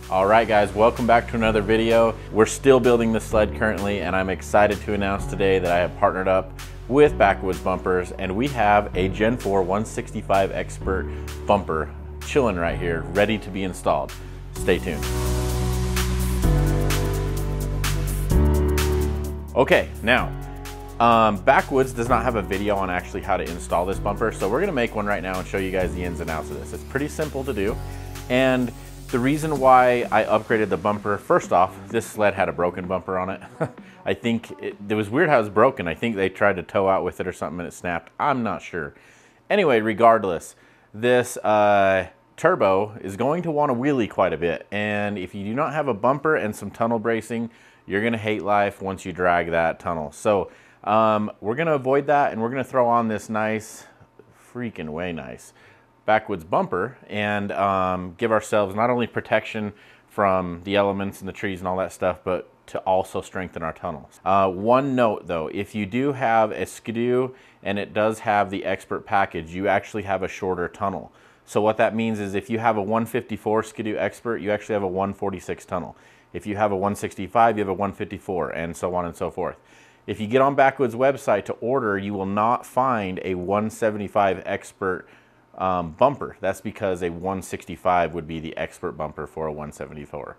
All right guys, welcome back to another video. We're still building the sled currently, and I'm excited to announce today that I have partnered up with Backwoods Bumpers, and we have a Gen 4 165 Expert bumper chilling right here, ready to be installed. Stay tuned. Okay, now, Backwoods does not have a video on actually how to install this bumper, so we're gonna make one right now and show you guys the ins and outs of this. It's pretty simple to do, and the reason why I upgraded the bumper, first off, this sled had a broken bumper on it. I think it was weird how it was broken. I think they tried to tow out with it or something and it snapped. I'm not sure. Anyway, regardless, this turbo is going to want to wheelie quite a bit. And if you do not have a bumper and some tunnel bracing, you're going to hate life once you drag that tunnel. So we're going to avoid that, and we're going to throw on this nice, freaking way nice Backwoods bumper and give ourselves not only protection from the elements and the trees and all that stuff, but to also strengthen our tunnels. One note though, if you do have a SkiDoo and it does have the Expert package, you actually have a shorter tunnel. So what that means is if you have a 154 SkiDoo Expert, you actually have a 146 tunnel. If you have a 165, you have a 154, and so on and so forth. If you get on Backwoods website to order, you will not find a 175 Expert bumper. That's because a 165 would be the Expert bumper for a 174.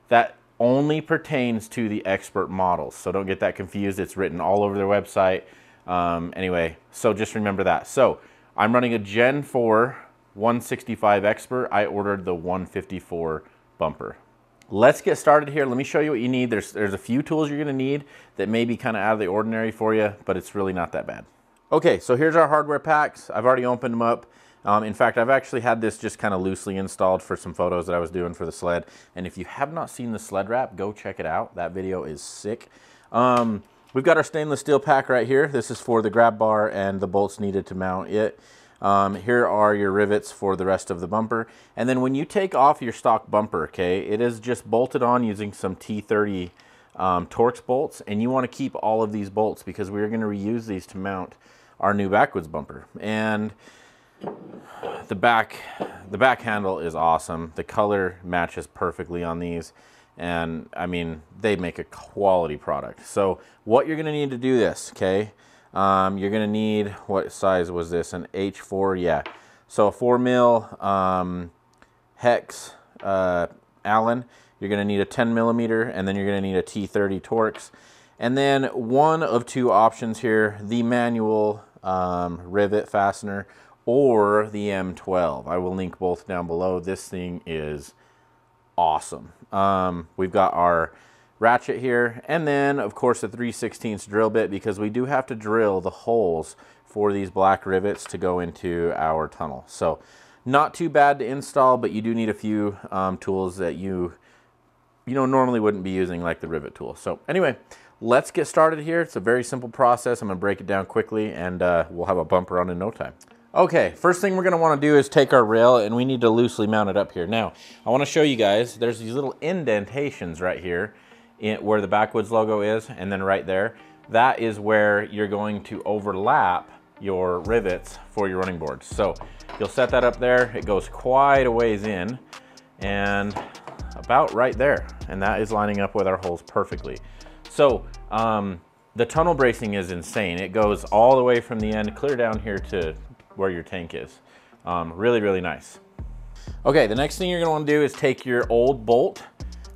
That only pertains to the Expert models, so don't get that confused. It's written all over their website. Anyway, so just remember that. So I'm running a Gen 4 165 Expert. I ordered the 154 bumper. Let's get started here. Let me show you what you need. There's a few tools you're going to need that may be kind of out of the ordinary for you, but it's really not that bad. Okay, so here's our hardware packs. I've already opened them up. In fact, I've actually had this just kind of loosely installed for some photos that I was doing for the sled. And if you have not seen the sled wrap, go check it out. That video is sick. We've got our stainless steel pack right here. This is for the grab bar and the bolts needed to mount it. Here are your rivets for the rest of the bumper. And then when you take off your stock bumper, okay, it is just bolted on using some T30 Torx bolts. And you want to keep all of these bolts because we're going to reuse these to mount our new Backwoods bumper. And the back handle is awesome. The color matches perfectly on these, and I mean, they make a quality product. So what you're gonna need to do this, okay, you're gonna need, what size was this, an H4? Yeah, so a 4mm hex Allen. You're gonna need a 10mm, and then you're gonna need a T30 Torx, and then one of two options here: the manual rivet fastener or the M12. I will link both down below. This thing is awesome. We've got our ratchet here, and then of course the 3/16 drill bit, because we do have to drill the holes for these black rivets to go into our tunnel. So not too bad to install, but you do need a few tools that you normally wouldn't be using, like the rivet tool. So anyway, let's get started here. It's a very simple process. I'm gonna break it down quickly, and we'll have a bumper on in no time. Okay, first thing we're going to want to do is take our rail, and we need to loosely mount it up here. Now, I want to show you guys, there's these little indentations right here where the Backwoods logo is, and then right there. That is where you're going to overlap your rivets for your running boards. So you'll set that up there. It goes quite a ways in, and about right there. And that is lining up with our holes perfectly. So the tunnel bracing is insane. It goes all the way from the end clear down here to where your tank is. Really, really nice. Okay, the next thing you're gonna wanna do is take your old bolt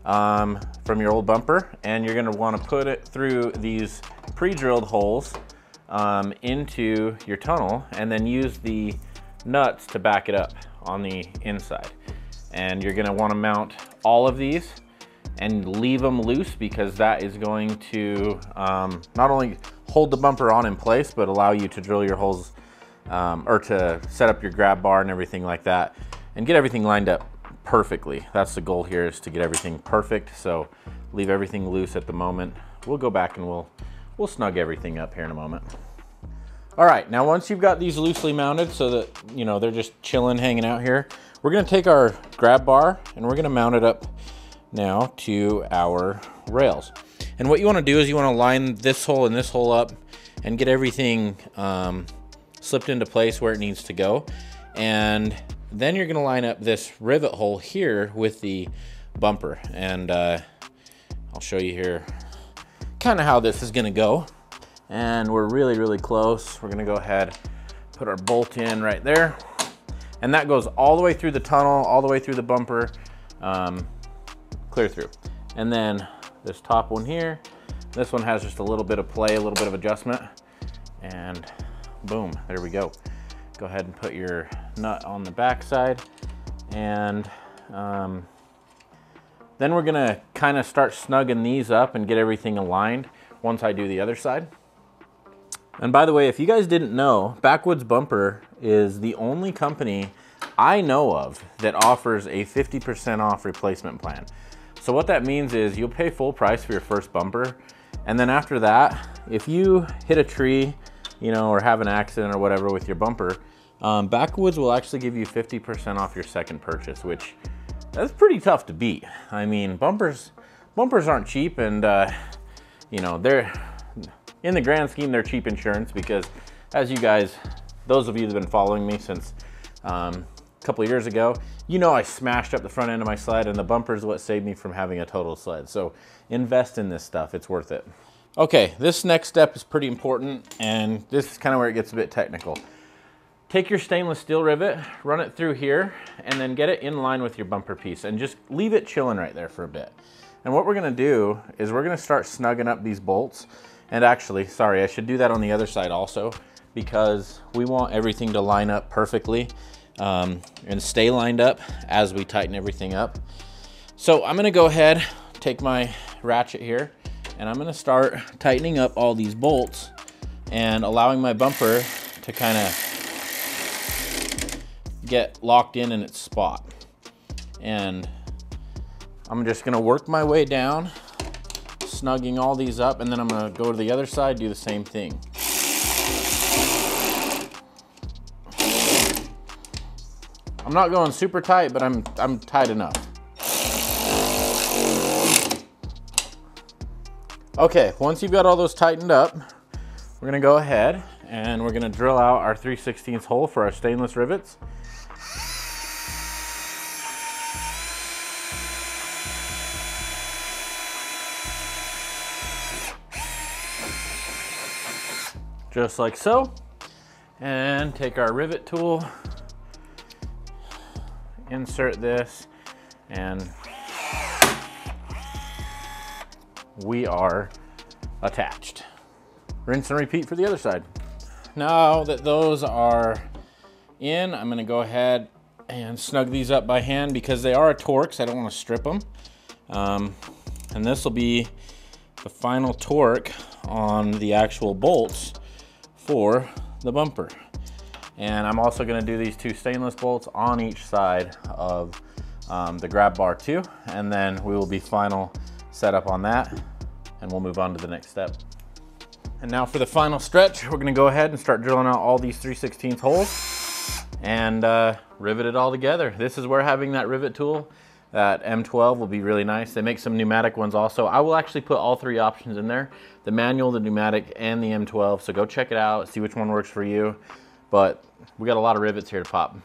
from your old bumper, and you're gonna wanna put it through these pre-drilled holes into your tunnel, and then use the nuts to back it up on the inside. And you're gonna wanna mount all of these and leave them loose, because that is going to not only hold the bumper on in place, but allow you to drill your holes or to set up your grab bar and everything like that, and get everything lined up perfectly. That's the goal here, is to get everything perfect. So leave everything loose at the moment. We'll go back and we'll snug everything up here in a moment. All right, now once you've got these loosely mounted so that they're just chilling, hanging out here, we're gonna take our grab bar and we're gonna mount it up now to our rails. And what you wanna do is you wanna line this hole and this hole up and get everything slipped into place where it needs to go. And then you're gonna line up this rivet hole here with the bumper. And I'll show you here kind of how this is gonna go. And we're really, really close. We're gonna go ahead, put our bolt in right there. And that goes all the way through the tunnel, all the way through the bumper, clear through. And then this top one here, this one has just a little bit of play, a little bit of adjustment, and boom, there we go. Go ahead and put your nut on the back side, and then we're gonna kind of start snugging these up and get everything aligned once I do the other side. And by the way, if you guys didn't know, Backwoods Bumper is the only company I know of that offers a 50% off replacement plan. So what that means is you'll pay full price for your first bumper, and then after that, if you hit a tree, you know, or have an accident or whatever with your bumper, Backwoods will actually give you 50% off your second purchase, which that's pretty tough to beat. I mean, bumpers aren't cheap, and you know, they're, in the grand scheme, they're cheap insurance because, as you guys, those of you that have been following me since a couple of years ago, you know I smashed up the front end of my sled, and the bumper is what saved me from having a total sled. So invest in this stuff, it's worth it. Okay, this next step is pretty important, and this is kind of where it gets a bit technical. Take your stainless steel rivet, run it through here, and then get it in line with your bumper piece, and just leave it chilling right there for a bit. And what we're gonna do is we're gonna start snugging up these bolts. And actually, sorry, I should do that on the other side also, because we want everything to line up perfectly and stay lined up as we tighten everything up. So I'm gonna go ahead, take my ratchet here, and I'm gonna start tightening up all these bolts and allowing my bumper to kind of get locked in its spot. And I'm just gonna work my way down, snugging all these up, and then I'm gonna go to the other side, do the same thing. I'm not going super tight, but I'm tight enough. Okay, once you've got all those tightened up, we're gonna go ahead and we're gonna drill out our 3/16 hole for our stainless rivets. Just like so, and take our rivet tool, insert this, and we are attached. Rinse and repeat for the other side. Now that those are in, I'm gonna go ahead and snug these up by hand because they are a Torx, I don't wanna strip them. And this will be the final torque on the actual bolts for the bumper. And I'm also gonna do these two stainless bolts on each side of the grab bar too, and then we will be final set up on that, and we'll move on to the next step. And now for the final stretch, we're gonna go ahead and start drilling out all these 3/16 holes and rivet it all together. This is where having that rivet tool, that M12, will be really nice. They make some pneumatic ones also. I will actually put all three options in there, the manual, the pneumatic, and the M12. So go check it out, see which one works for you. But we got a lot of rivets here to pop.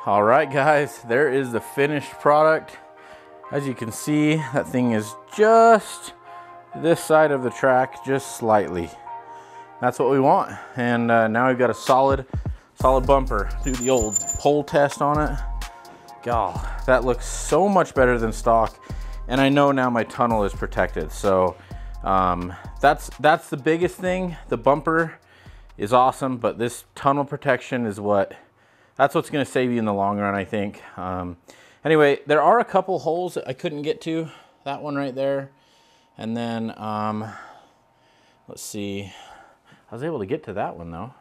All right, guys, there is the finished product. As you can see, that thing is just this side of the track, just slightly. That's what we want. And now we've got a solid bumper. Do the old pole test on it. God, that looks so much better than stock. And I know now my tunnel is protected. So that's the biggest thing. The bumper is awesome, but this tunnel protection is that's what's gonna save you in the long run, I think. Anyway, there are a couple holes that I couldn't get to. That one right there. And then, let's see. I was able to get to that one though.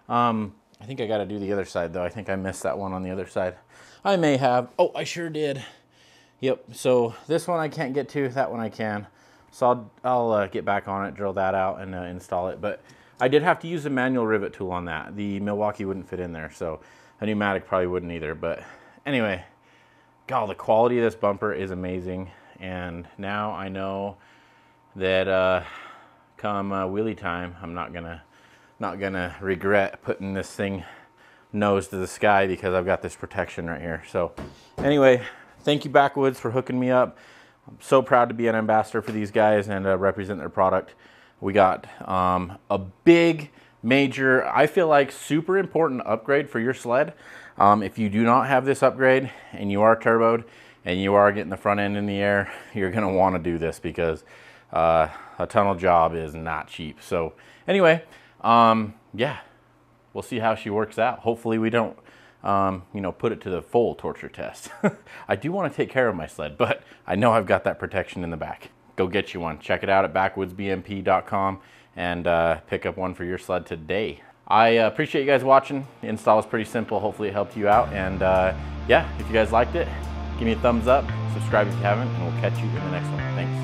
I think I gotta do the other side though. I think I missed that one on the other side. I may have. Oh, I sure did. Yep, so this one I can't get to, that one I can. So I'll get back on it, drill that out, and install it. But I did have to use a manual rivet tool on that. The Milwaukee wouldn't fit in there, so a pneumatic probably wouldn't either. But anyway, God, the quality of this bumper is amazing. And now I know that come wheelie time, I'm not gonna regret putting this thing nose to the sky because I've got this protection right here. So anyway, thank you Backwoods for hooking me up. I'm so proud to be an ambassador for these guys and represent their product. We got a big, major, I feel like super important upgrade for your sled. If you do not have this upgrade and you are turboed and you are getting the front end in the air, you're gonna wanna do this because a tunnel job is not cheap. So anyway, yeah, we'll see how she works out. Hopefully we don't, you know, put it to the full torture test. I do want to take care of my sled, but I know I've got that protection in the back. Go get you one. Check it out at backwoodsbmp.com and pick up one for your sled today. I appreciate you guys watching. The install is pretty simple. Hopefully it helped you out. And yeah, if you guys liked it, give me a thumbs up, subscribe if you haven't, and we'll catch you in the next one. Thanks.